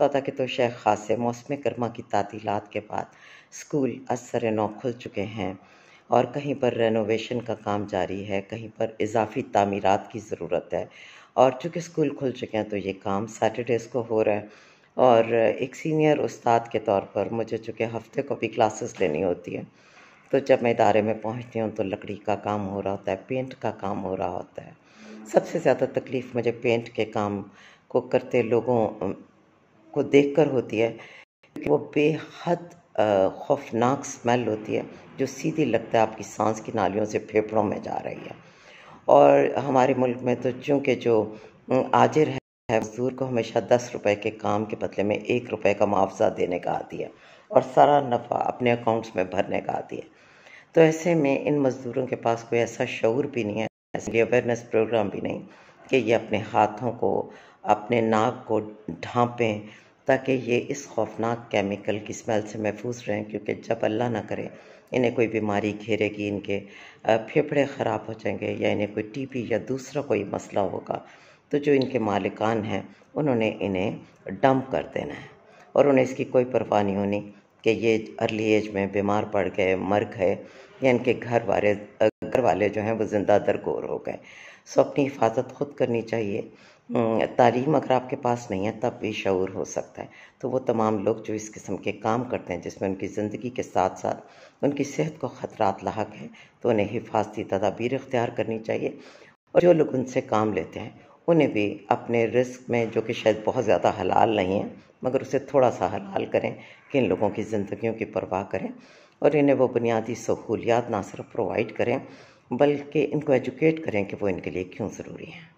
तौता के तो शेख खासे मौसम गर्मा की तातीलात के बाद स्कूल असर-ए-नौ खुल चुके हैं और कहीं पर रेनोवेशन का काम जारी है, कहीं पर इज़ाफ़ी तामीरात की ज़रूरत है। और चूँकि स्कूल खुल चुके हैं तो ये काम सैटरडेज़ को हो रहा है और एक सीनियर उस्ताद के तौर पर मुझे चूँकि हफ़्ते को भी क्लासेस लेनी होती है, तो जब मैं इदारे में पहुँचती हूँ तो लकड़ी का काम हो रहा होता है, पेंट का काम हो रहा होता है। सबसे ज़्यादा तकलीफ़ मुझे पेंट के काम को करते लोगों को देखकर होती है कि वो बेहद खौफ़नाक स्मेल होती है, जो सीधी लगता है आपकी साँस की नालियों से फेफड़ों में जा रही है। और हमारे मुल्क में तो चूँकि जो आजिर है, मज़दूर को हमेशा ₹10 के काम के बदले में ₹1 का मुआवज़ा देने का आदी है और सारा नफ़ा अपने अकाउंट्स में भरने का आदी है। तो ऐसे में इन मज़दूरों के पास कोई ऐसा शऊर भी नहीं है, इसलिए अवेयरनेस प्रोग्राम भी नहीं कि ये अपने हाथों को, अपने नाक को ढाँपें ताकि ये इस खौफ़नाक केमिकल की स्मेल से महफूज़ रहें, क्योंकि जब अल्लाह ना करे इन्हें कोई बीमारी घेरेगी, इनके फेफड़े ख़राब हो जाएंगे या इन्हें कोई टीबी या दूसरा कोई मसला होगा, तो जो इनके मालिकान हैं उन्होंने इन्हें डंप कर देना है और उन्हें इसकी कोई परवाह नहीं होनी कि ये अर्ली एज में बीमार पड़ गए, मर गए या इनके घर वाले जो हैं वो ज़िंदा दरगोर हो गए। सो अपनी हिफाजत खुद करनी चाहिए। तालीम अगर आपके पास नहीं है तब भी शऊर हो सकता है। तो वो तमाम लोग जो इस किस्म के काम करते हैं जिसमें उनकी ज़िंदगी के साथ-साथ उनकी सेहत को ख़तरात लाहक हैं, तो उन्हें हिफाजती तदाबीर इख्तियार करनी चाहिए। और जो लोग उनसे काम लेते हैं, उन्हें भी अपने रिस्क में, जो कि शायद बहुत ज़्यादा हलाल नहीं है, मगर उसे थोड़ा-सा हलाल करें कि इन लोगों की ज़िंदगियों की परवाह करें और इन्हें वो बुनियादी सहूलियात ना सिर्फ़ प्रोवाइड करें, बल्कि इनको एजुकेट करें कि वो इनके लिए क्यों ज़रूरी हैं।